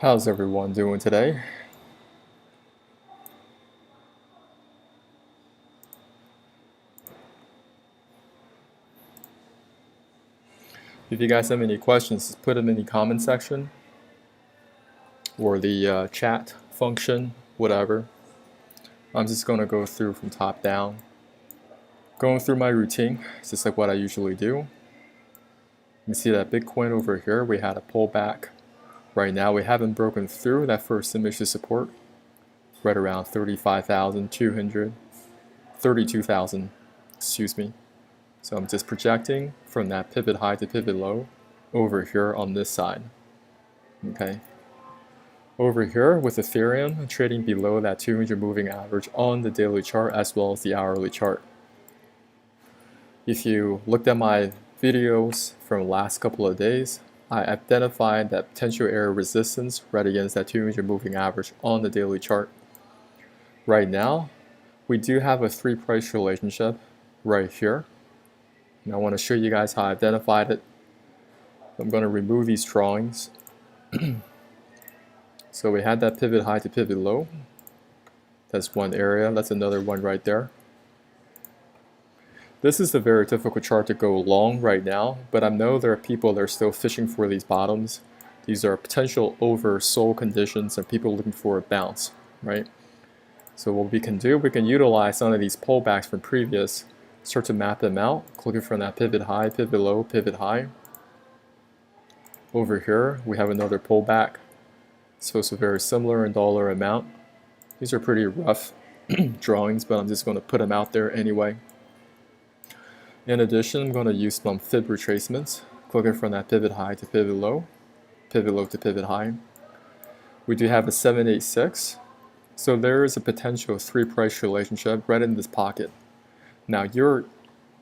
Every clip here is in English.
How's everyone doing today? If you guys have any questions, just put them in the comment section or the chat function, whatever. I'm just going to go through from top down. Going through my routine, just like what I usually do. You can see that Bitcoin over here, we had a pullback. Right now, we haven't broken through that first image of support, right around 35,200, 32,000, excuse me. So I'm just projecting from that pivot high to pivot low over here on this side. Okay. Over here with Ethereum, trading below that 200 moving average on the daily chart as well as the hourly chart. If you looked at my videos from the last couple of days, I identified that potential area of resistance right against that 200 moving average on the daily chart. Right now, we do have a three price relationship right here. And I want to show you guys how I identified it. I'm going to remove these drawings. So we had that pivot high to pivot low. That's one area. That's another one right there. This is a very difficult chart to go long right now, but I know there are people that are still fishing for these bottoms. These are potential oversold conditions and people looking for a bounce, right? So what we can do, we can utilize some of these pullbacks from previous, start to map them out, clicking from that pivot high, pivot low, pivot high. Over here, we have another pullback. So it's very similar in dollar amount. These are pretty rough drawings, but I'm just going to put them out there anyway. In addition, I'm going to use some fib retracements, clicking from that pivot high to pivot low to pivot high. We do have a 786, so there is a potential three price relationship right in this pocket. Now you're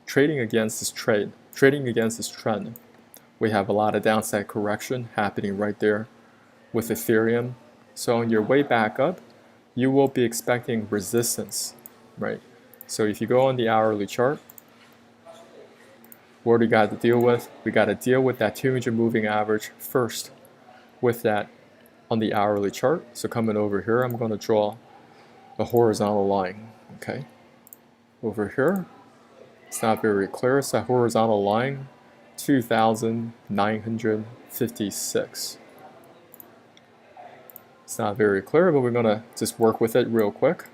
trading against this trading against this trend. We have a lot of downside correction happening right there with Ethereum. So on your way back up, you will be expecting resistance, right? So if you go on the hourly chart, what do we got to deal with? We got to deal with that 200 moving average first with that on the hourly chart. So coming over here, I'm going to draw a horizontal line, okay? Over here, it's not very clear. It's that horizontal line, 2,956. It's not very clear, but we're going to just work with it real quick.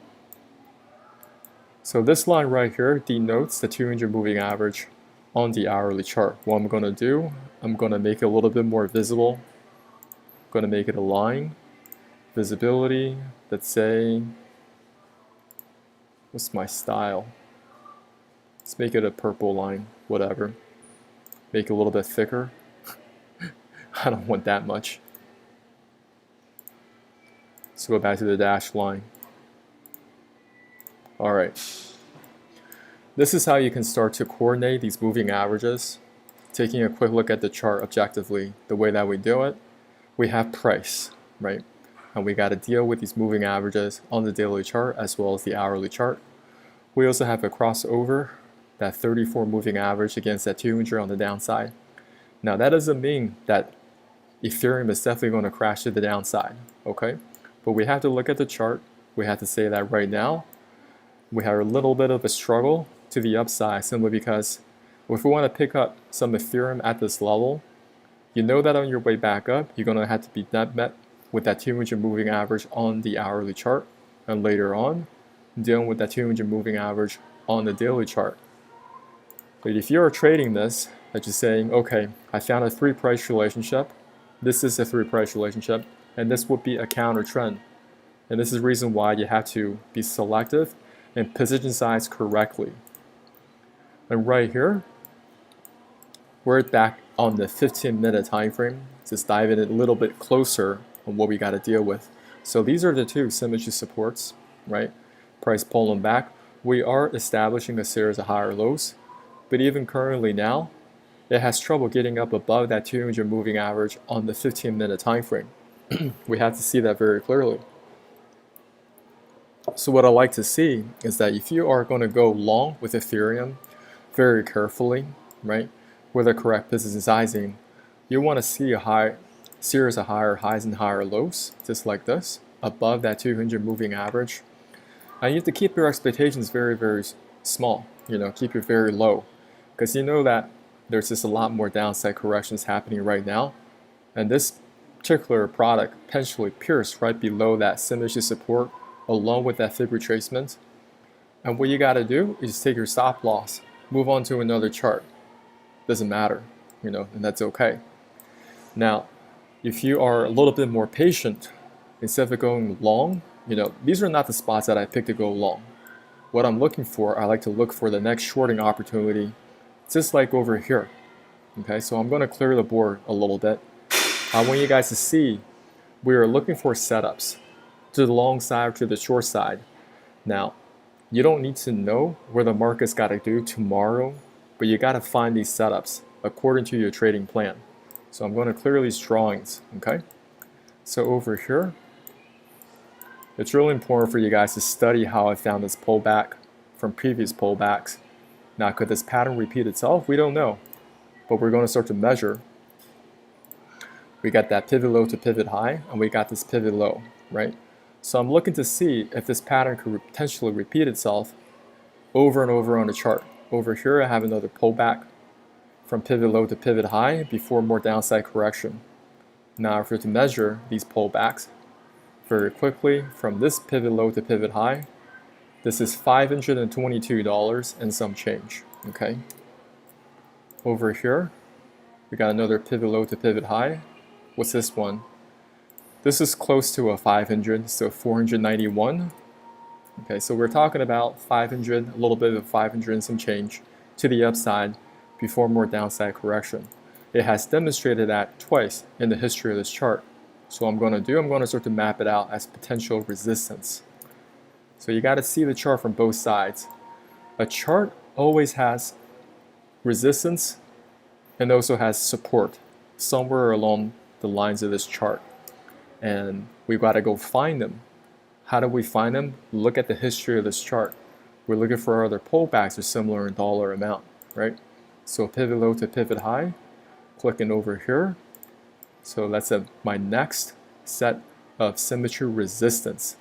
So this line right here denotes the 200 moving average on the hourly chart. What I'm going to do, I'm going to make it a little bit more visible. I'm going to make it a line. Visibility, let's say, what's my style? Let's make it a purple line, whatever. Make it a little bit thicker. I don't want that much. Let's go back to the dashed line. All right. This is how you can start to coordinate these moving averages. Taking a quick look at the chart objectively, the way that we do it, we have price, right? And we got to deal with these moving averages on the daily chart as well as the hourly chart. We also have a crossover, that 34 moving average against that 200 on the downside. Now that doesn't mean that Ethereum is definitely going to crash to the downside, okay? But we have to look at the chart. We have to say that right now, we have a little bit of a struggle to the upside simply because if we want to pick up some Ethereum at this level, you know that on your way back up, you're going to have to be met with that 200 moving average on the hourly chart, and later on, dealing with that 200 moving average on the daily chart. But if you're trading this, that's just saying, okay, I found a three price relationship, this is a three price relationship, and this would be a counter trend. And this is the reason why you have to be selective and position size correctly. And right here, we're back on the 15-minute time frame. Just dive in a little bit closer on what we got to deal with. So these are the two symmetry supports, right? Price pulling back. We are establishing a series of higher lows, but even currently now, it has trouble getting up above that 200 moving average on the 15-minute time frame. We have to see that very clearly. So what I like to see is that if you are going to go long with Ethereum very carefully, right, with the correct position sizing, you want to see a high series of higher highs and higher lows, just like this, above that 200 moving average. And you have to keep your expectations very, very small, keep it very low, because you know that there's just a lot more downside corrections happening right now. And this particular product potentially pierced right below that 𝗪𝗔𝗃 support along with that Fib retracement. And what you got to do is take your stop loss, move on to another chart. Doesn't matter, and that's okay. Now, if you are a little bit more patient, instead of going long, these are not the spots that I picked to go long. What I'm looking for, I like to look for the next shorting opportunity, just like over here. Okay, so I'm going to clear the board a little bit. I want you guys to see we are looking for setups to the long side or to the short side. Now, you don't need to know where the market's got to do tomorrow, but you got to find these setups according to your trading plan. So I'm going to clear these drawings, okay? So over here, it's really important for you guys to study how I found this pullback from previous pullbacks. Now, could this pattern repeat itself? We don't know, but we're going to start to measure. We got that pivot low to pivot high, and we got this pivot low, right? So I'm looking to see if this pattern could potentially repeat itself over and over on the chart. Over here, I have another pullback from pivot low to pivot high before more downside correction. Now, if we're to measure these pullbacks very quickly from this pivot low to pivot high, this is $522 and some change, okay? Over here, we got another pivot low to pivot high. What's this one? This is close to a 500, so 491. Okay, so we're talking about 500, a little bit of 500 and some change to the upside before more downside correction. It has demonstrated that twice in the history of this chart. So what I'm going to start to map it out as potential resistance. So you got to see the chart from both sides. A chart always has resistance and also has support somewhere along the lines of this chart. And we've got to go find them. How do we find them? Look at the history of this chart. We're looking for other pullbacks or similar in dollar amount, right? So pivot low to pivot high, clicking over here. So that's my next set of symmetry resistance.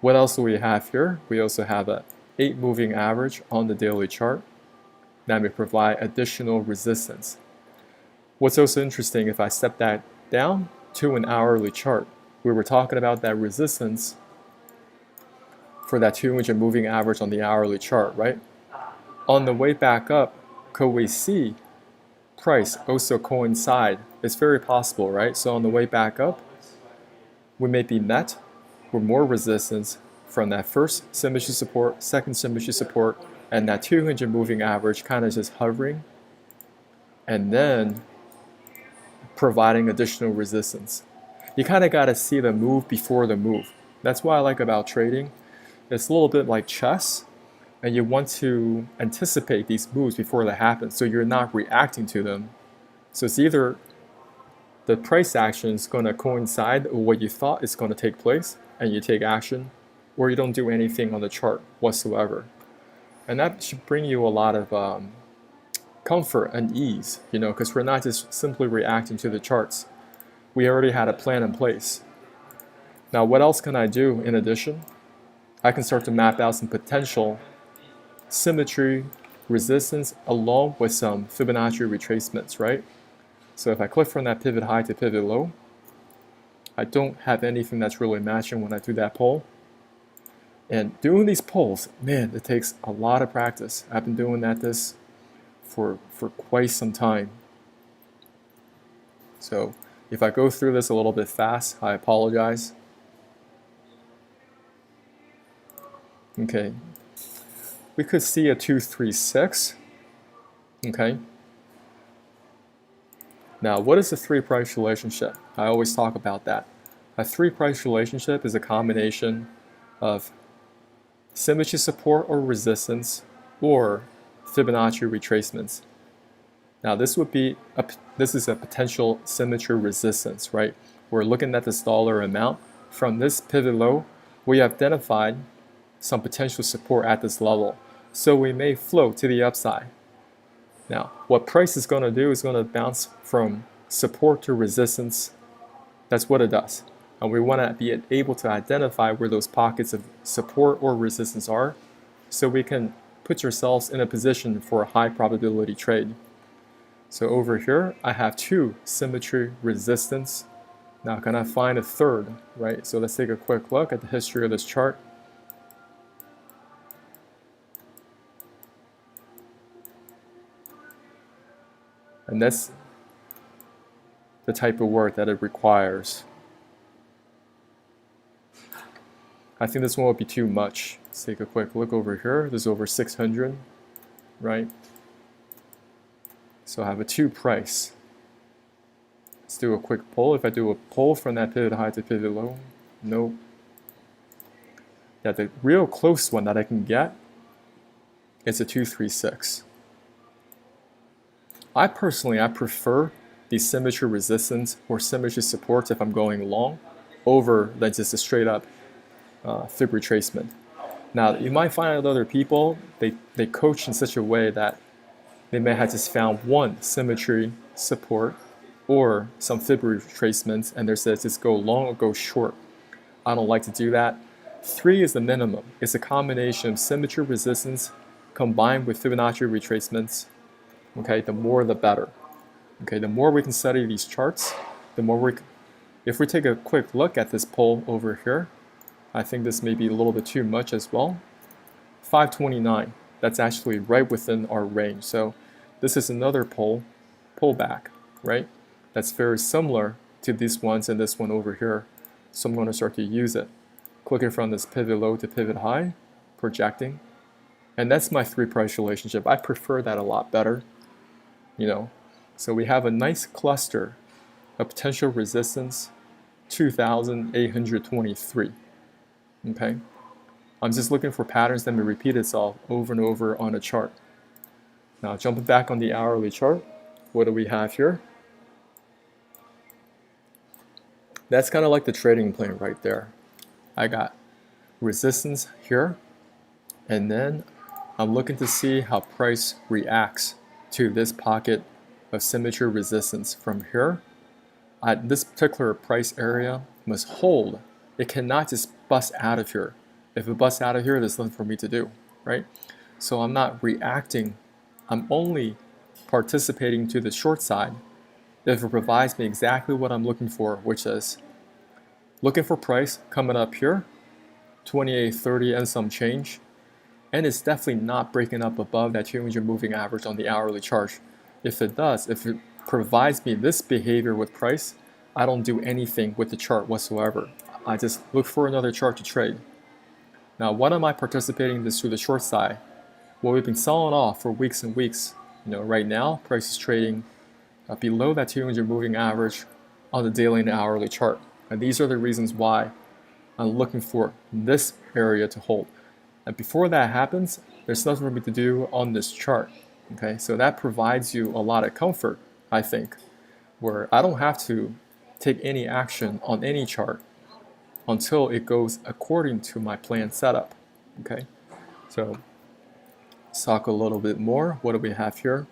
What else do we have here? We also have a 8 moving average on the daily chart that may provide additional resistance. What's also interesting, if I step that down to an hourly chart, we were talking about that resistance for that 200 moving average on the hourly chart, right? On the way back up, could we see price also coincide? It's very possible, right? So on the way back up, we may be met with more resistance from that first 𝗪𝗔𝗃 support, second 𝗪𝗔𝗃 support, and that 200 moving average kind of just hovering, and then providing additional resistance. You kind of got to see the move before the move. That's what I like about trading. It's a little bit like chess, and you want to anticipate these moves before they happen, so you're not reacting to them. So it's either the price action is going to coincide with what you thought is going to take place, and you take action, or you don't do anything on the chart whatsoever. And that should bring you a lot of comfort and ease, because we're not just simply reacting to the charts. We already had a plan in place. Now, what else can I do in addition? I can start to map out some potential symmetry resistance along with some Fibonacci retracements, right? So if I click from that pivot high to pivot low, I don't have anything that's really matching when I do that pull. And doing these pulls, man, it takes a lot of practice. I've been doing this for quite some time. So if I go through this a little bit fast, I apologize. Okay, we could see a 236. Okay. Now, what is a 3-price relationship? I always talk about that. A 3-price relationship is a combination of 𝗪𝗔𝗃 support or resistance or Fibonacci retracements. Now, this is a potential symmetry resistance, right? We're looking at this dollar amount. From this pivot low, we identified some potential support at this level. So we may float to the upside. Now, what price is going to do is going to bounce from support to resistance That's what it does. And we want to be able to identify where those pockets of support or resistance are, so we can put yourselves in a position for a high probability trade. So over here, I have 2 symmetry resistance. Now can I find a third, right? So let's take a quick look at the history of this chart. And that's the type of work that it requires. I think this one will be too much. Let's take a quick look over here. There's over 600, right? So I have a 2 price. Let's do a quick pull. If I do a pull from that pivot high to pivot low, nope. Yeah, the real close one that I can get is a 236. I prefer the symmetry resistance or symmetry supports if I'm going long over than just a straight up fib retracement. Now you might find other people, they coach in such a way that they may have just found one symmetry support or some fib retracements and they says just go long or go short. I don't like to do that. 3 is the minimum. It's a combination of symmetry resistance combined with Fibonacci retracements. Okay, the more the better. Okay, the more we can study these charts, the more if we take a quick look at this pull over here, I think this may be a little bit too much as well. 529, that's actually right within our range. So this is another pullback, right? That's very similar to these ones and this one over here. So I'm going to start to use it. Clicking from this pivot low to pivot high, projecting. And that's my 3 price relationship. I prefer that a lot better. You know, so we have a nice cluster of potential resistance, 2,823. Okay, I'm just looking for patterns that may repeat itself over and over on a chart. Now jumping back on the hourly chart, what do we have here? That's kind of like the trading plane right there. I got resistance here, and then I'm looking to see how price reacts to this pocket of symmetry resistance from here. This particular price area must hold. It cannot just bust out of here. If it busts out of here, there's nothing for me to do, right? So I'm not reacting. I'm only participating to the short side if it provides me exactly what I'm looking for, which is looking for price coming up here, 28.30 and some change. And it's definitely not breaking up above that 200 moving average on the hourly chart. If it does, if it provides me this behavior with price, I don't do anything with the chart whatsoever. I just look for another chart to trade. Now, what am I participating this to the short side? Well, we've been selling off for weeks and weeks. You know, right now, price is trading below that 200 moving average on the daily and hourly chart. And these are the reasons why I'm looking for this area to hold. And before that happens, there's nothing for me to do on this chart. Okay, so that provides you a lot of comfort, I think, where I don't have to take any action on any chart until it goes according to my plan setup. Okay, so let's talk a little bit more. What do we have here?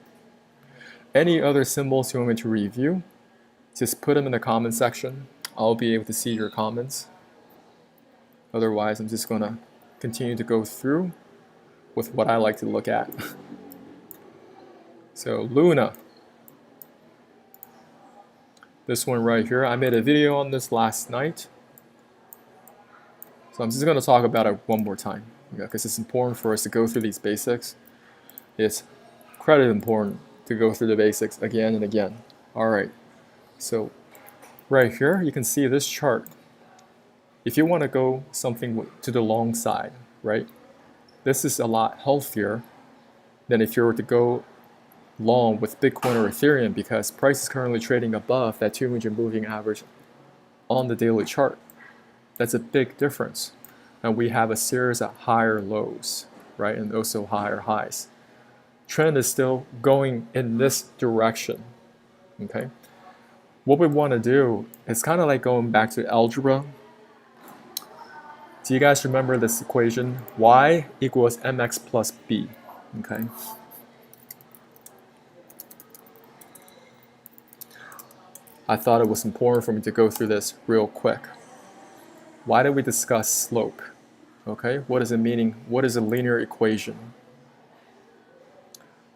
Any other symbols you want me to review, just put them in the comment section. I'll be able to see your comments. Otherwise, I'm just going to continue to go through with what I like to look at. So Luna, this one right here, I made a video on this last night. So I'm just going to talk about it one more time, because it's important for us to go through these basics. It's incredibly important to go through the basics again and again. Alright, so right here you can see this chart. If you want to go something to the long side, right, this is a lot healthier than if you were to go long with Bitcoin or Ethereum, because price is currently trading above that 200 moving average on the daily chart. That's a big difference. And we have a series of higher lows, right, and also higher highs. Trend is still going in this direction, okay? What we want to do is kind of like going back to algebra. Do you guys remember this equation? Y equals mx plus b, okay? I thought it was important for me to go through this real quick. Why did we discuss slope? Okay, what is it meaning? What is a linear equation?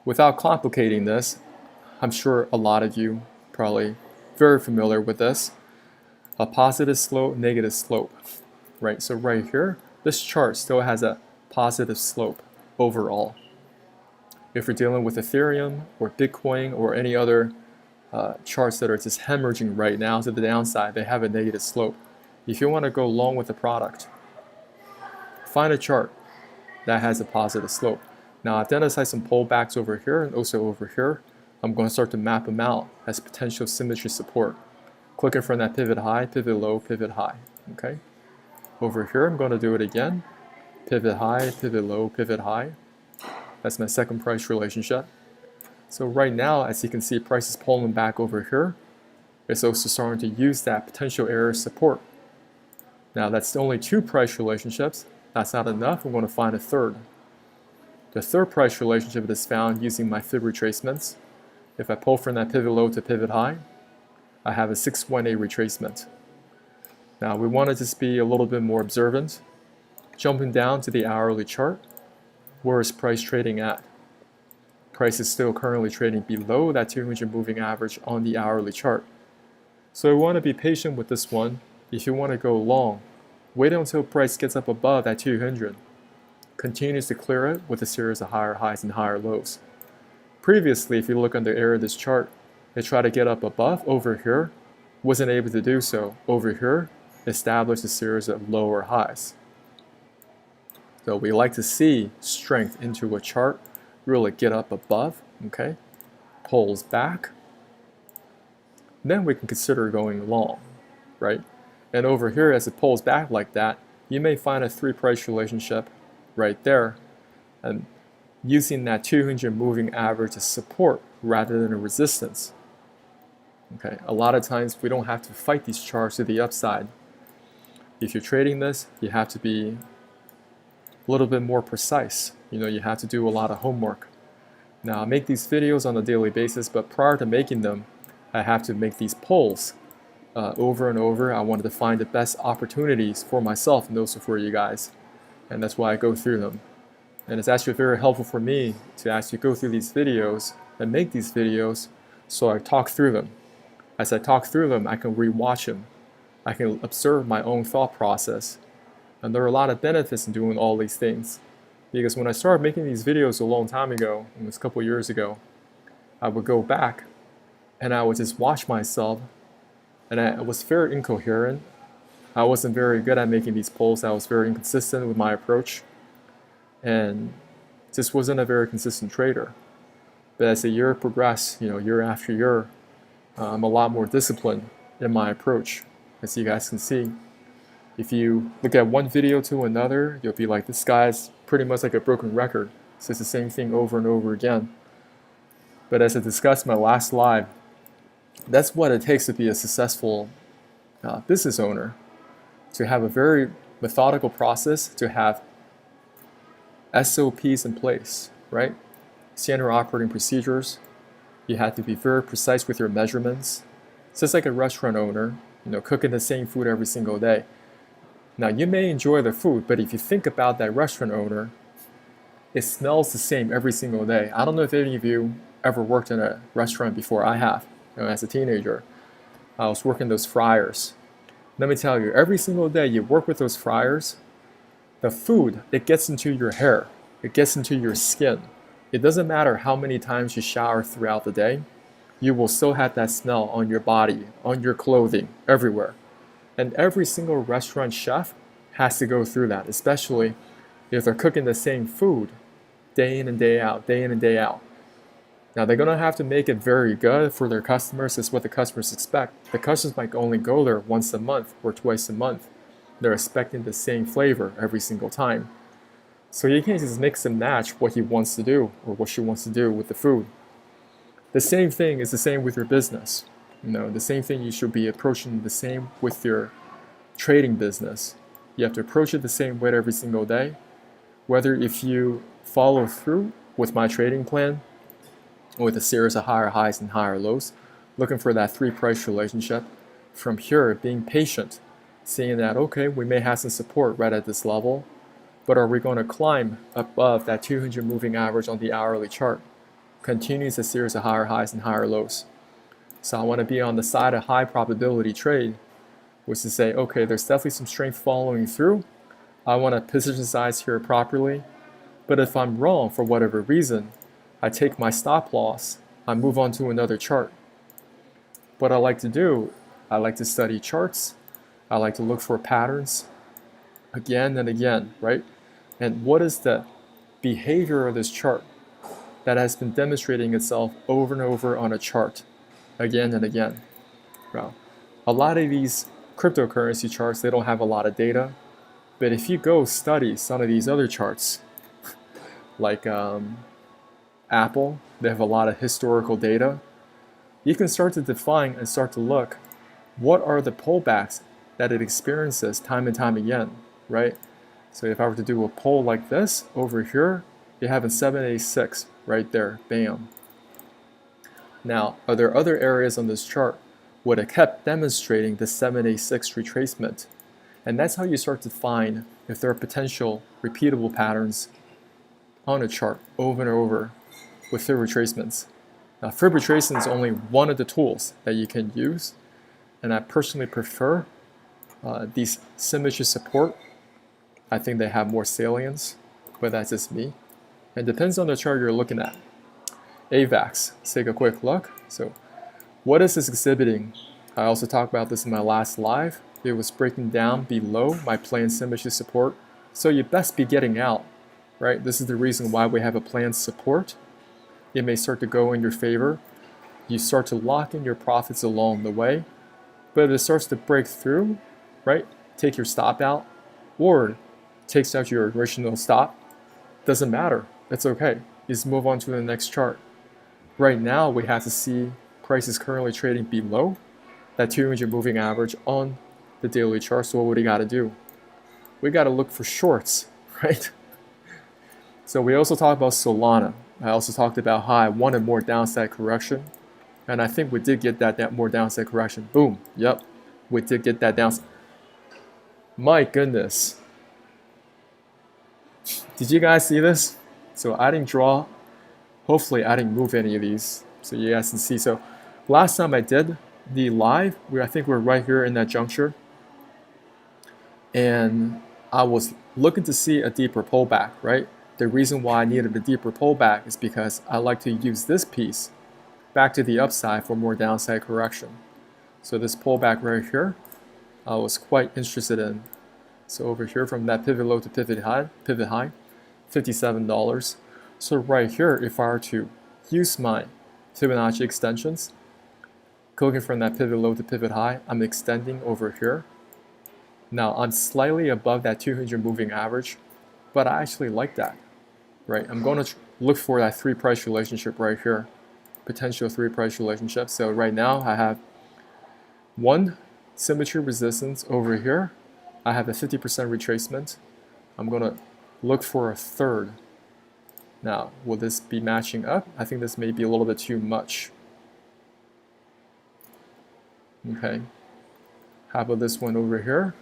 Without complicating this, I'm sure a lot of you probably very familiar with this. A positive slope, negative slope, right? So right here, this chart still has a positive slope overall. If you're dealing with Ethereum or Bitcoin or any other charts that are just hemorrhaging right now to the downside, they have a negative slope. If you want to go long with the product, find a chart that has a positive slope. Now, I've identified some pullbacks over here and also over here. I'm going to start to map them out as potential symmetry support. Clicking from that pivot high, pivot low, pivot high. Okay. Over here, I'm going to do it again. Pivot high, pivot low, pivot high. That's my second price relationship. So right now, as you can see, price is pulling back over here. It's also starting to use that potential area support. Now, that's only two price relationships. That's not enough. I'm going to find a third. The third price relationship is found using my fib retracements. If I pull from that pivot low to pivot high, I have a 618 retracement. Now, we want to just be a little bit more observant. Jumping down to the hourly chart, where is price trading at? Price is still currently trading below that 200 moving average on the hourly chart. So we want to be patient with this one. If you want to go long, wait until price gets up above that 200. Continues to clear it with a series of higher highs and higher lows. Previously, if you look on the area of this chart, it tried to get up above over here, wasn't able to do so. Over here, established a series of lower highs. So we like to see strength into a chart, really get up above, okay? Pulls back. Then we can consider going long, right? And over here, as it pulls back like that, you may find a three price relationship right there, and using that 200 moving average as support rather than a resistance. Okay, a lot of times we don't have to fight these charts to the upside. If you're trading this, you have to be a little bit more precise. You know, you have to do a lot of homework. Now, I make these videos on a daily basis, but prior to making them, I have to make these polls over and over. I wanted to find the best opportunities for myself and also for you guys. And that's why I go through them. And it's actually very helpful for me to actually go through these videos and make these videos so I talk through them. As I talk through them, I can rewatch them. I can observe my own thought process. And there are a lot of benefits in doing all these things. Because when I started making these videos a long time ago, it was a couple years ago, I would go back and I would just watch myself, and I was very incoherent. I wasn't very good at making these polls. I was very inconsistent with my approach and just wasn't a very consistent trader. But as the year progressed, you know, year after year, I'm a lot more disciplined in my approach, as you guys can see. If you look at one video to another, you'll be like, this guy's pretty much like a broken record. So it's the same thing over and over again. But as I discussed in my last live, that's what it takes to be a successful business owner. To have a very methodical process, to have SOPs in place, right? Standard operating procedures. You have to be very precise with your measurements. It's just like a restaurant owner, you know, cooking the same food every single day. Now, you may enjoy the food, but if you think about that restaurant owner, it smells the same every single day. I don't know if any of you ever worked in a restaurant before. I have. You know, as a teenager, I was working those fryers. Let me tell you, every single day you work with those fryers, the food, it gets into your hair, it gets into your skin. It doesn't matter how many times you shower throughout the day, you will still have that smell on your body, on your clothing, everywhere. And every single restaurant chef has to go through that, especially if they're cooking the same food day in and day out, day in and day out. Now, they're going to have to make it very good for their customers. It's what the customers expect. The customers might only go there once a month or twice a month. They're expecting the same flavor every single time. So you can't just mix and match what he wants to do or what she wants to do with the food. The same thing is the same with your business. You know, the same thing you should be approaching the same with your trading business. You have to approach it the same way every single day. Whether if you follow through with my trading plan, with a series of higher highs and higher lows, looking for that 3 price relationship. From here, being patient, seeing that, okay, we may have some support right at this level, but are we going to climb above that 200 moving average on the hourly chart? Continues a series of higher highs and higher lows. So I want to be on the side of high probability trade, which is to say, okay, there's definitely some strength following through. I want to position size here properly, but if I'm wrong for whatever reason, I take my stop loss, I move on to another chart. What I like to do, I like to study charts, I like to look for patterns again and again, right? And what is the behavior of this chart that has been demonstrating itself over and over on a chart again and again? Well, a lot of these cryptocurrency charts, they don't have a lot of data, but if you go study some of these other charts, like Apple, they have a lot of historical data. You can start to define and start to look, what are the pullbacks that it experiences time and time again, right? So if I were to do a pull like this over here, you have a 786 right there, bam. Now, are there other areas on this chart where it kept demonstrating the 786 retracement? And that's how you start to find if there are potential repeatable patterns on a chart over and over with fib retracements. Now, fib retracement is only one of the tools that you can use, and I personally prefer these symmetry support. I think they have more salience, but that's just me. It depends on the chart you're looking at. AVAX, let's take a quick look. So what is this exhibiting? I also talked about this in my last live. It was breaking down below my planned symmetry support. So you best be getting out, right? This is the reason why we have a planned support. It may start to go in your favor. You start to lock in your profits along the way. But if it starts to break through, right? Take your stop out or takes out your original stop. Doesn't matter. It's okay. You just move on to the next chart. Right now, we have to see prices currently trading below that 200 moving average on the daily chart. So what do we got to do? We got to look for shorts, right? So we also talked about Solana. I also talked about how I wanted more downside correction. And I think we did get that more downside correction. Boom. Yep. We did get that downside. My goodness. Did you guys see this? So I didn't draw. Hopefully I didn't move any of these so you guys can see. So last time I did the live, I think we're right here in that juncture. And I was looking to see a deeper pullback, right? The reason why I needed a deeper pullback is because I like to use this piece back to the upside for more downside correction. So this pullback right here, I was quite interested in. So over here from that pivot low to pivot high, $57. So right here, if I were to use my Fibonacci extensions, looking from that pivot low to pivot high, I'm extending over here. Now I'm slightly above that 200 moving average, but I actually like that, right? I'm going to look for that 3 price relationship right here, potential 3 price relationship. So right now I have one symmetry resistance over here. I have a 50% retracement. I'm going to look for a third. Now, will this be matching up? I think this may be a little bit too much. Okay. How about this one over here?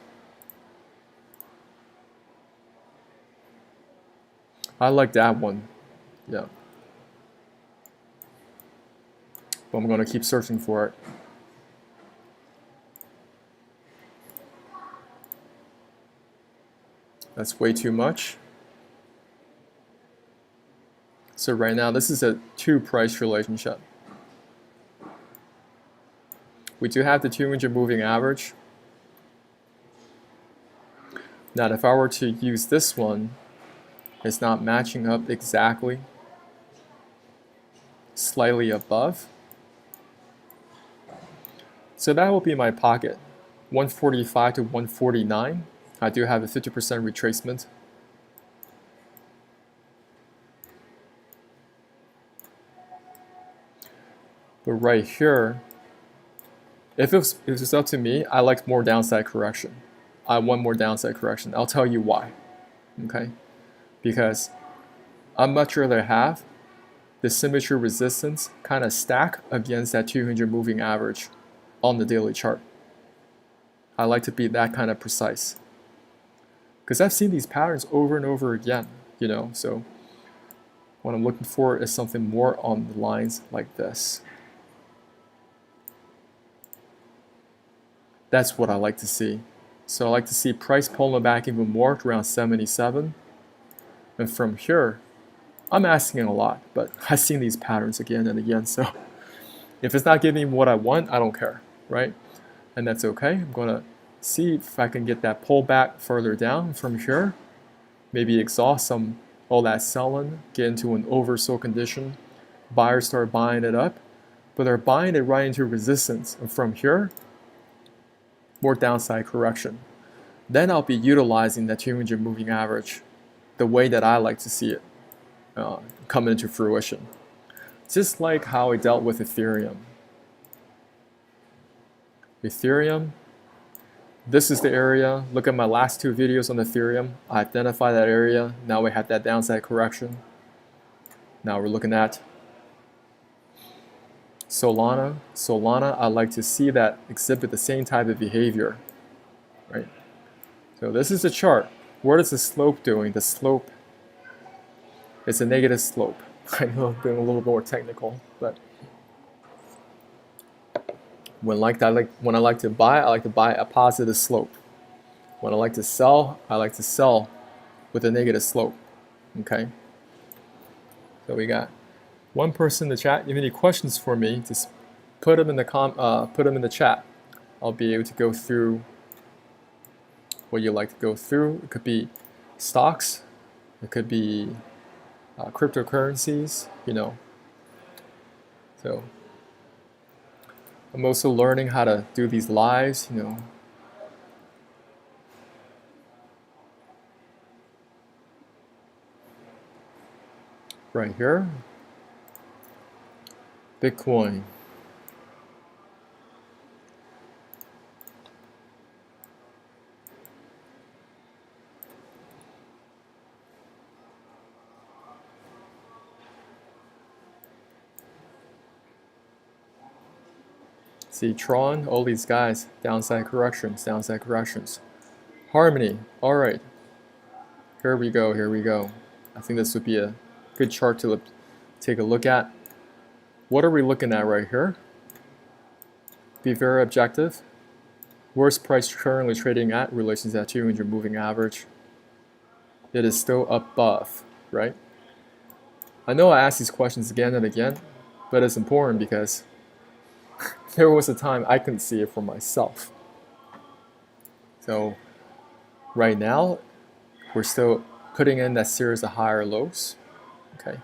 I like that one. Yeah. But I'm going to keep searching for it. That's way too much. So right now, this is a 2 price relationship. We do have the 200 moving average. Now, if I were to use this one, it's not matching up exactly. Slightly above. So that will be my pocket. 145 to 149. I do have a 50% retracement. But right here, if it was up to me, I like more downside correction. I want more downside correction. I'll tell you why. Okay? Because I'd much rather have the symmetry resistance kind of stack against that 200 moving average on the daily chart. I like to be that kind of precise, because I've seen these patterns over and over again, you know, so what I'm looking for is something more on the lines like this. That's what I like to see. So I like to see price pulling back even more around 77. And from here, I'm asking a lot, but I've seen these patterns again and again. So if it's not giving me what I want, I don't care, right? And that's okay. I'm going to see if I can get that pullback further down from here. Maybe exhaust all that selling, get into an oversold condition. Buyers start buying it up, but they're buying it right into resistance. And from here, more downside correction. Then I'll be utilizing that 200 moving average the way that I like to see it come into fruition. Just like how I dealt with Ethereum. Ethereum, this is the area. Look at my last 2 videos on Ethereum. I identify that area. Now we have that downside correction. Now we're looking at Solana. Solana, I like to see that exhibit the same type of behavior, right? So this is the chart. What is the slope doing? The slope is a negative slope. I know I'm being a little more technical, but when I like to buy, I like to buy a positive slope. When I like to sell, I like to sell with a negative slope. Okay. So we got one person in the chat. If you have any questions for me, just put them in the chat. I'll be able to go through what you like to go through. It could be stocks, it could be cryptocurrencies, you know. So I'm also learning how to do these lives, you know. Right here, Bitcoin. See, Tron, all these guys, downside corrections, downside corrections. Harmony, all right. Here we go, here we go. I think this would be a good chart to take a look at. What are we looking at right here? Be very objective. Where's price currently trading at in relation to that 200 moving average? It is still above, right? I know I ask these questions again and again, but it's important because there was a time I couldn't see it for myself. So right now, we're still putting in that series of higher lows. Okay,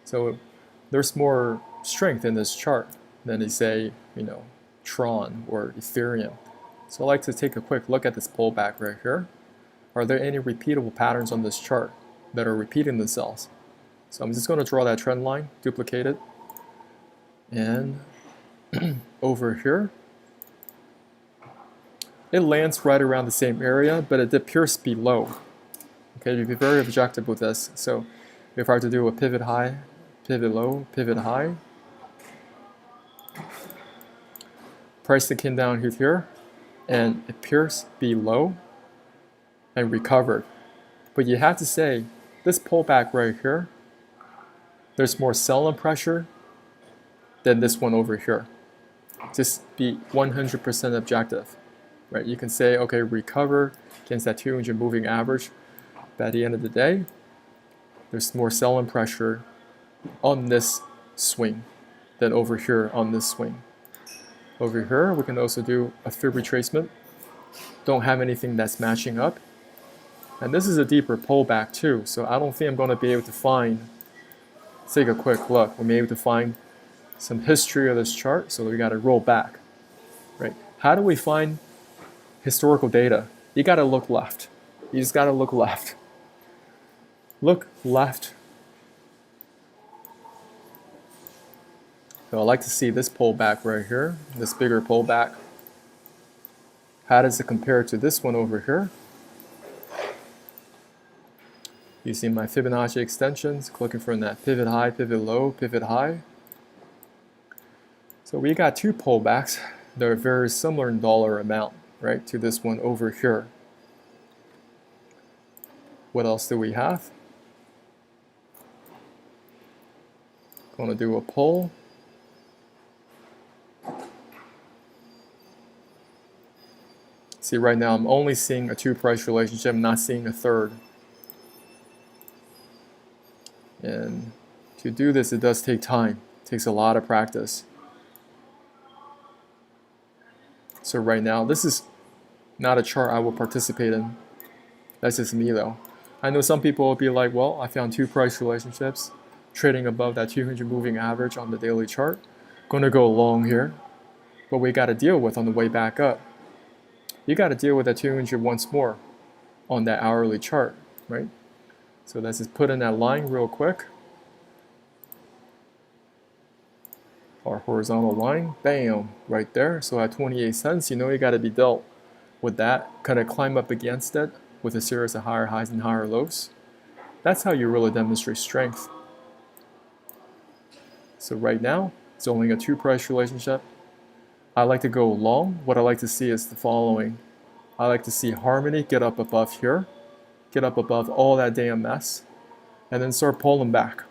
so there's more strength in this chart than they say, you know, Tron or Ethereum. So I like to take a quick look at this pullback right here. Are there any repeatable patterns on this chart that are repeating themselves? So I'm just going to draw that trend line, duplicate it, and over here, it lands right around the same area, but it did pierce below. Okay, you be very objective with this. So if I were to do a pivot high, pivot low, pivot high, price that came down here, and it pierced below and recovered. But you have to say, this pullback right here, there's more selling pressure than this one over here. Just be 100% objective, right? You can say, okay, recover against that 200 moving average, but at the end of the day, there's more selling pressure on this swing than over here on this swing. Over here, we can also do a fib retracement. Don't have anything that's matching up. And this is a deeper pullback too, so I don't think I'm going to be able to find, let's take a quick look, we'll be able to find some history of this chart, so we got to roll back, right? How do we find historical data? You got to look left. You just got to look left. Look left. So I like to see this pullback right here, this bigger pullback. How does it compare to this one over here? Using my Fibonacci extensions, looking for that pivot high, pivot low, pivot high. So we got two pullbacks. They're very similar in dollar amount, right, to this one over here. What else do we have? Going to do a pull. See, right now I'm only seeing a two price relationship, I'm not seeing a third. And to do this, it does take time. It takes a lot of practice. So right now, this is not a chart I will participate in. That's just me though. I know some people will be like, well, I found two price relationships trading above that 200 moving average on the daily chart. Going to go long here. But we got to deal with on the way back up. You got to deal with that 200 once more on that hourly chart, right? So let's just put in that line real quick. Our horizontal line, bam, right there. So at 28 cents, you know you got to be dealt with that. Kind of climb up against it with a series of higher highs and higher lows. That's how you really demonstrate strength. So right now, it's only a two price relationship. I like to go long. What I like to see is the following. I like to see Harmony get up above here, get up above all that damn mess, and then start pulling back.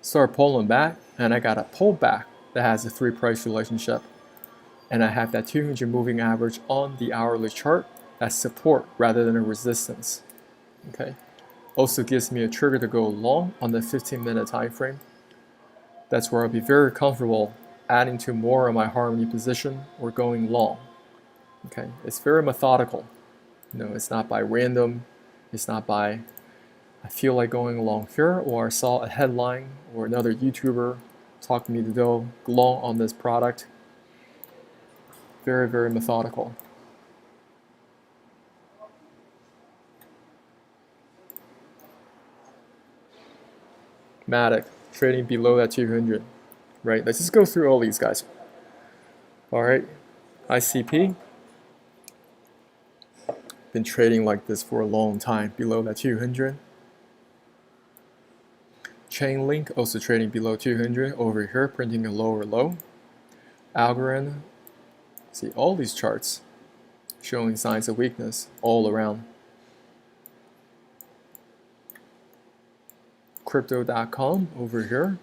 Start pulling back, and I got a pullback that has a three price relationship. And I have that 200 moving average on the hourly chart as support rather than a resistance. Okay. Also gives me a trigger to go long on the 15-minute time frame. That's where I'll be very comfortable adding to more of my Harmony position or going long. Okay, it's very methodical. You know, it's not by random. It's not by I feel like going along here, or I saw a headline or another YouTuber talking me to go long on this product. Very, very methodical. 𝗏𝗡, trading below that 200. Right, let's just go through all these guys. All right, ICP. Been trading like this for a long time, below that 200. Chainlink also trading below 200 over here, printing a lower low. Algorand, see all these charts showing signs of weakness all around. Crypto.com over here.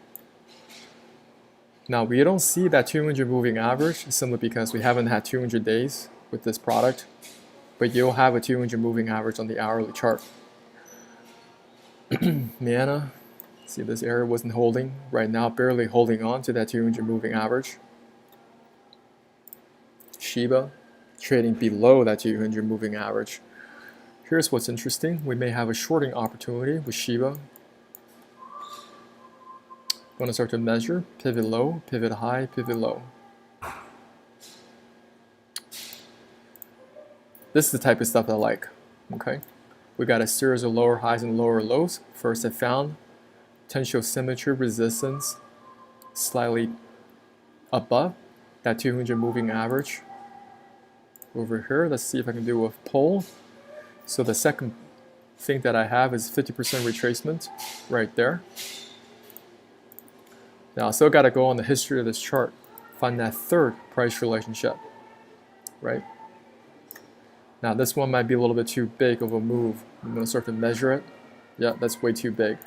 Now we don't see that 200 moving average simply because we haven't had 200 days with this product, but you'll have a 200 moving average on the hourly chart. Mana, see this area wasn't holding, right now barely holding on to that 200 moving average. Shiba, trading below that 200 moving average. Here's what's interesting, we may have a shorting opportunity with Shiba. Going to start to measure pivot low, pivot high, pivot low. This is the type of stuff I like. Okay, we got a series of lower highs and lower lows. First, I found potential symmetry resistance slightly above that 200 moving average. Over here, let's see if I can do a pull. So the second thing that I have is 50% retracement right there. Now I still got to go on the history of this chart, find that third price relationship, right? Now this one might be a little bit too big of a move. I'm going to start to measure it. Yeah, that's way too big.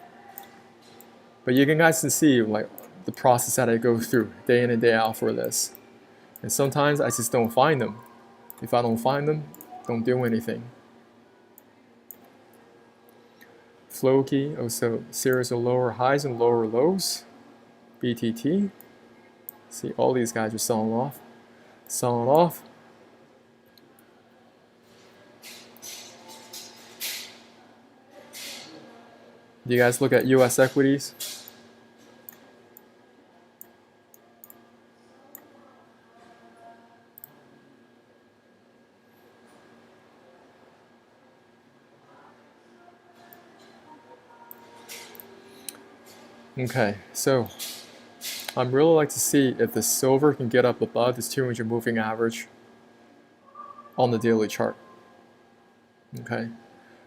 But you guys can see like the process that I go through day in and day out for this. And sometimes I just don't find them. If I don't find them, don't do anything. 𝗏𝗏𝗏𝗏, also series of lower highs and lower lows. BTT, see all these guys are selling off, selling off. Do you guys look at US equities? Okay, so I'd really like to see if the silver can get up above this 200 moving average on the daily chart. Okay,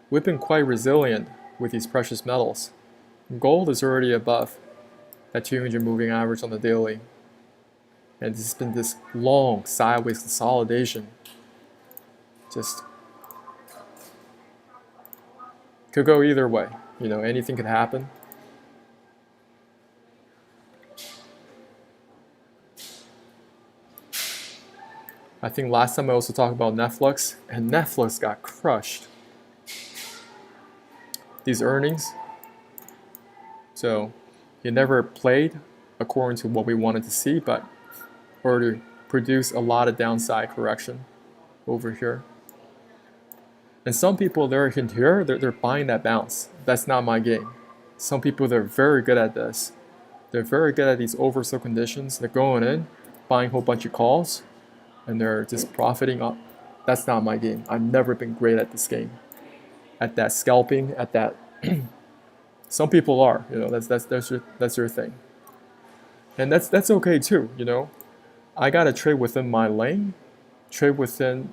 we've been quite resilient with these precious metals. Gold is already above that 200 moving average on the daily. And this has been this long sideways consolidation. Just could go either way. You know, anything could happen. I think last time I also talked about Netflix, and Netflix got crushed. These earnings. So it never played according to what we wanted to see, but already produced a lot of downside correction over here. And some people they're in here, they're buying that bounce. That's not my game. Some people they're very good at this. They're very good at these oversold conditions. They're going in, buying a whole bunch of calls, and they're just profiting up. That's not my game. I've never been great at this game. At that scalping, at that. Some people are, you know, that's your thing. And that's okay too, you know. I gotta trade within my lane, trade within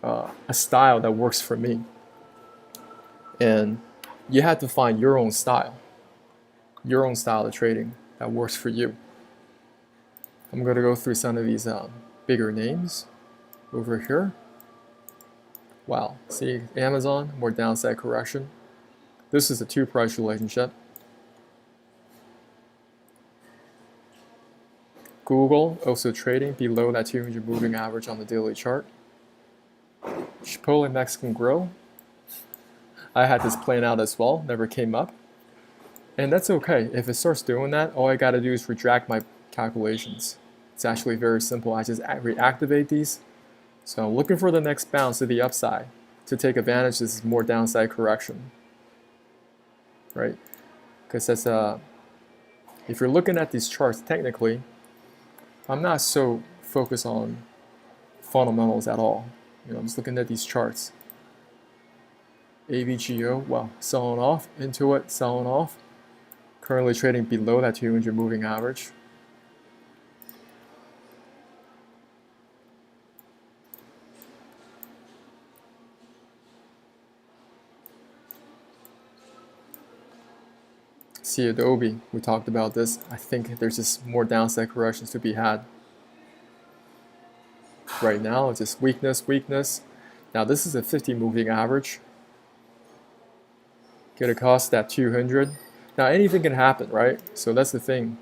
a style that works for me. And you have to find your own style of trading that works for you. I'm gonna go through some of these bigger names over here. Wow, see Amazon, more downside correction. This is a two-price relationship. Google also trading below that 200 moving average on the daily chart. Chipotle Mexican Grill. I had this planned out as well, never came up. And that's okay. If it starts doing that, all I gotta do is retract my calculations. It's actually very simple. I just reactivate these. So I'm looking for the next bounce to the upside to take advantage of this more downside correction. Right? Because that's if you're looking at these charts technically, I'm not so focused on fundamentals at all. You know, I'm just looking at these charts. AVGO, well, selling off, into it, selling off. Currently trading below that 200 moving average. 𝗬𝗐𝗿𝗍, we talked about this. I think there's just more downside corrections to be had. Right now, it's just weakness, weakness. Now this is a 50 moving average. Get across that 200. Now anything can happen, right? So that's the thing.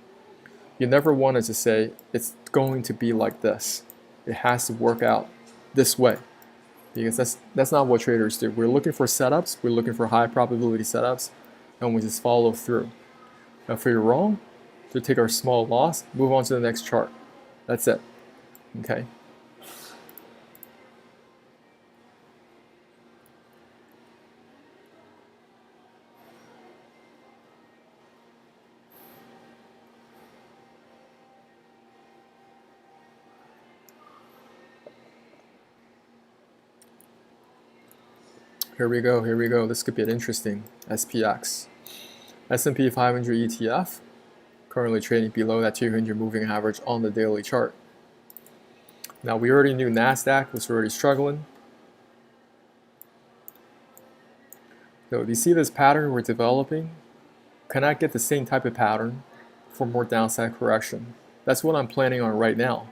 You never want to just say it's going to be like this. It has to work out this way. Because that's not what traders do. We're looking for setups, we're looking for high probability setups, and we just follow through. Now if you're wrong, to take our small loss, move on to the next chart. That's it. Okay. Here we go, here we go. This could be interesting. SPX. S&P 500 ETF. Currently trading below that 200 moving average on the daily chart. Now we already knew NASDAQ was already struggling. So do you see this pattern we're developing? Can I get the same type of pattern for more downside correction? That's what I'm planning on right now.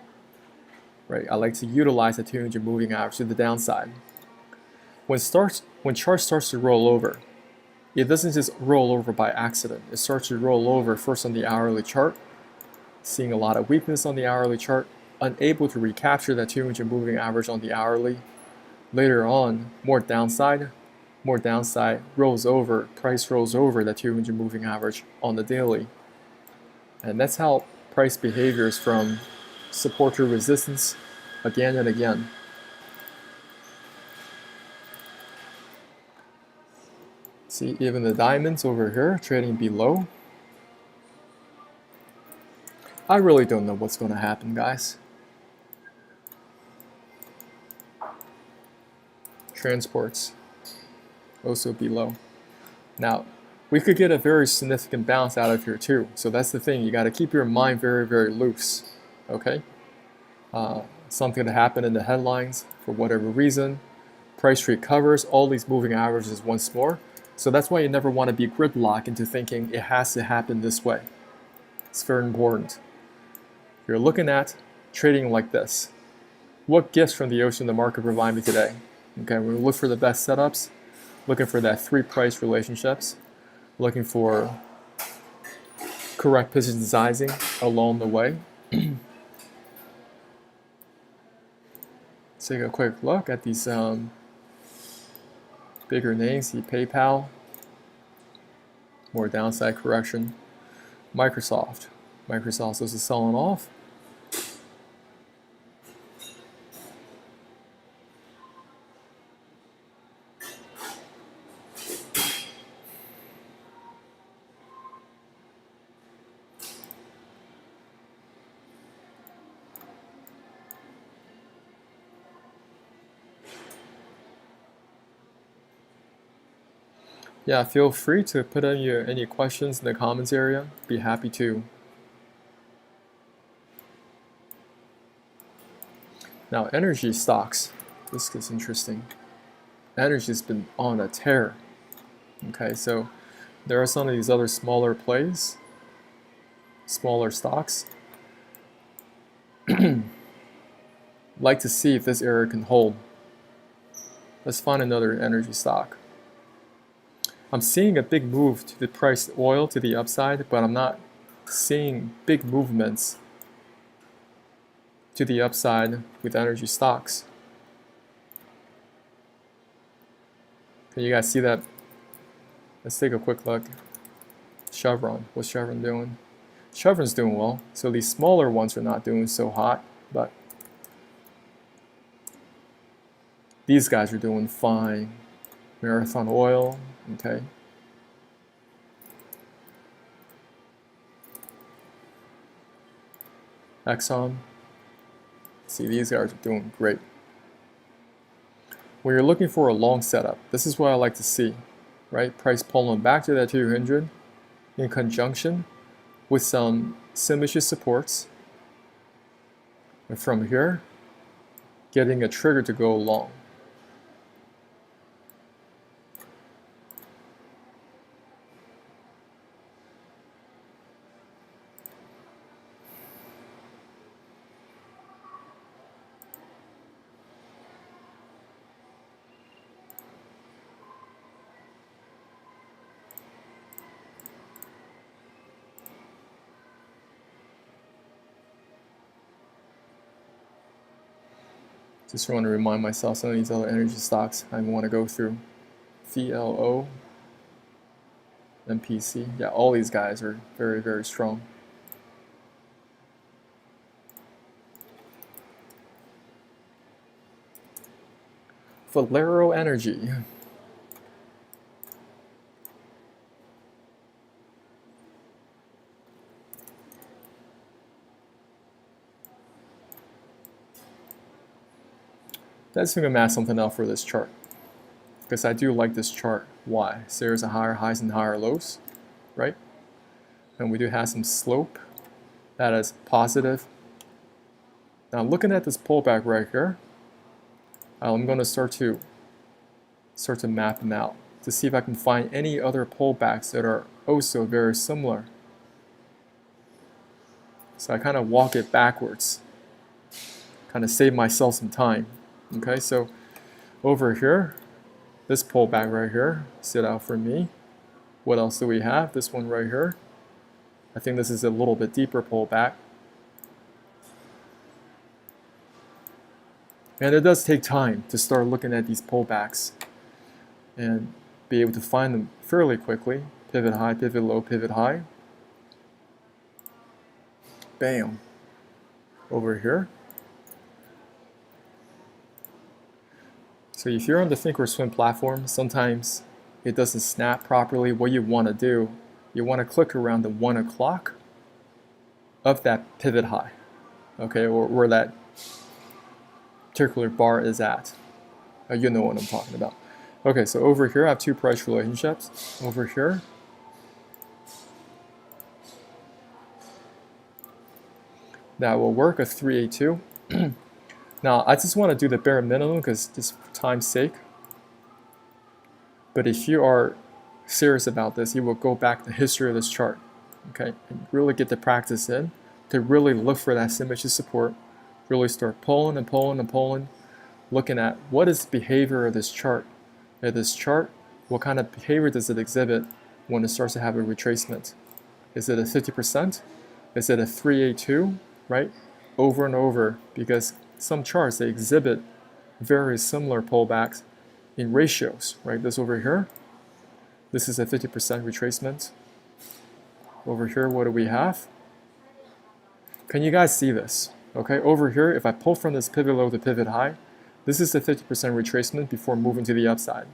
Right? I like to utilize the 200 moving average to the downside. When chart starts to roll over, it doesn't just roll over by accident. It starts to roll over first on the hourly chart, seeing a lot of weakness on the hourly chart, unable to recapture that 200 moving average on the hourly. Later on, more downside rolls over, price rolls over that 200 moving average on the daily. And that's how price behaviors from support to resistance again and again. See, even the diamonds over here trading below. I really don't know what's going to happen, guys. Transports also below. Now, we could get a very significant bounce out of here too. So that's the thing. You got to keep your mind very, very loose. Okay? Something to happen in the headlines for whatever reason. Price recovers all these moving averages once more. So that's why you never want to be gridlocked into thinking it has to happen this way. It's very important. You're looking at trading like this. What gifts from the ocean the market provide me today? Okay, we look for the best setups, looking for that 3 price relationships, looking for correct position sizing along the way. Let's take a quick look at these bigger names. See PayPal, more downside correction. Microsoft also is selling off. Yeah, feel free to put in any questions in the comments area. Be happy to. Now, energy stocks. This gets interesting. Energy's been on a tear. Okay, so there are some of these other smaller plays, smaller stocks. Like to see if this area can hold. Let's find another energy stock. I'm seeing a big move to the price of oil to the upside, but I'm not seeing big movements to the upside with energy stocks. Can you guys see that? Let's take a quick look. Chevron. What's Chevron doing? Chevron's doing well. So these smaller ones are not doing so hot, but these guys are doing fine. Marathon Oil, okay. Exxon. See, these guys are doing great. When you're looking for a long setup, this is what I like to see, right? Price pulling back to that 200 in conjunction with some symmetry supports. And from here, getting a trigger to go long. Just want to remind myself some of these other energy stocks I want to go through. 𝗕𝗏, MPC. Yeah, all these guys are very, very strong. Valero Energy. Let's think about something else for this chart, because I do like this chart. Why? So there's a higher highs and higher lows, right? And we do have some slope that is positive. Now looking at this pullback right here, I'm going to start to map them out to see if I can find any other pullbacks that are also very similar. So I kind of walk it backwards, kind of save myself some time. Okay, so over here, this pullback right here stood out for me. What else do we have? This one right here. I think this is a little bit deeper pullback. And it does take time to start looking at these pullbacks and be able to find them fairly quickly. Pivot high, pivot low, pivot high. Bam. Over here. So if you're on the Thinkorswim platform, sometimes it doesn't snap properly. What you want to do, you want to click around the 1 o'clock of that pivot high, okay, or where that particular bar is at. You know what I'm talking about. Okay, so over here I have 2 price relationships. Over here, that will work, a 382. Now, I just want to do the bare minimum because just for time's sake. But if you are serious about this, you will go back the history of this chart, okay, and really get the practice in to really look for that symmetry support, really start pulling and pulling and pulling, looking at what is the behavior of this chart. At this chart, what kind of behavior does it exhibit when it starts to have a retracement? Is it a 50%? Is it a 382, right? Over and over, because some charts, they exhibit very similar pullbacks in ratios, right? This over here, this is a 50% retracement. Over here, what do we have? Can you guys see this? Okay, over here, if I pull from this pivot low to pivot high, this is a 50% retracement before moving to the upside.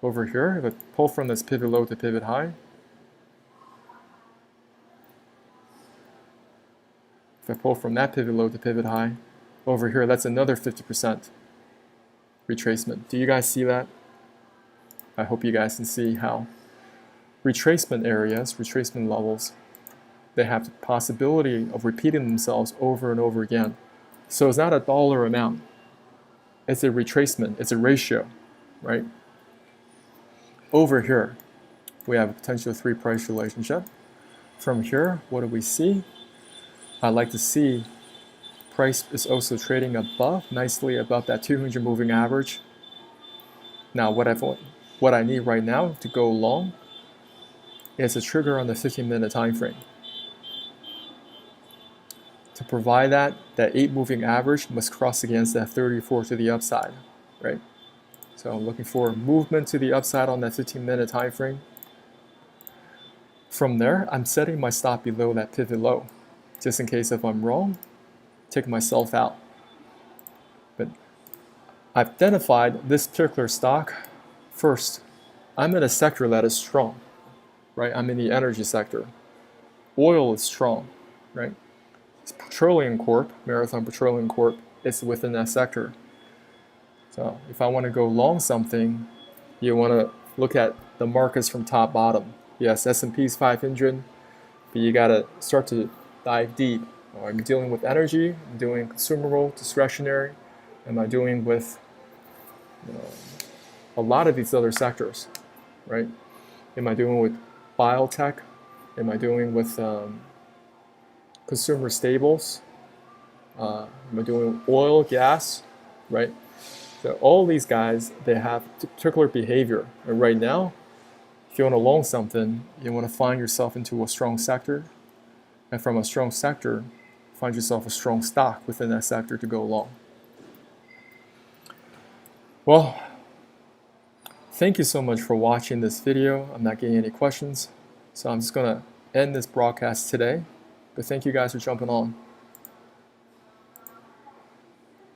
Over here, if I pull from this pivot low to pivot high, if I pull from that pivot low to pivot high, over here, that's another 50% retracement. Do you guys see that? I hope you guys can see how retracement areas, retracement levels, they have the possibility of repeating themselves over and over again. So it's not a dollar amount. It's a retracement. It's a ratio, right? Over here, we have a potential 3-price relationship. From here, what do we see? I like to see price is also trading above, nicely above that 200 moving average. Now, what I need right now to go long is a trigger on the 15-minute time frame. To provide that 8 moving average must cross against that 34 to the upside, right? So I'm looking for movement to the upside on that 15-minute time frame. From there, I'm setting my stop below that pivot low, just in case if I'm wrong, take myself out. But I've identified this particular stock. First, I'm in a sector that is strong, right? I'm in the energy sector. Oil is strong, right? Petroleum Corp, Marathon Petroleum Corp, is within that sector. So if I want to go long something, you want to look at the markets from top bottom. Yes, S&P's 500, but you got to start to dive deep. Am I dealing with energy? Am I doing consumable, discretionary? Am I dealing with a lot of these other sectors, right? Am I dealing with biotech? Am I dealing with consumer staples? Am I doing oil, gas, right? So all these guys, they have particular behavior. And right now, if you want to long something, you want to find yourself into a strong sector. And from a strong sector, find yourself a strong stock within that sector to go long. Well, thank you so much for watching this video. I'm not getting any questions, so I'm just going to end this broadcast today. But thank you guys for jumping on.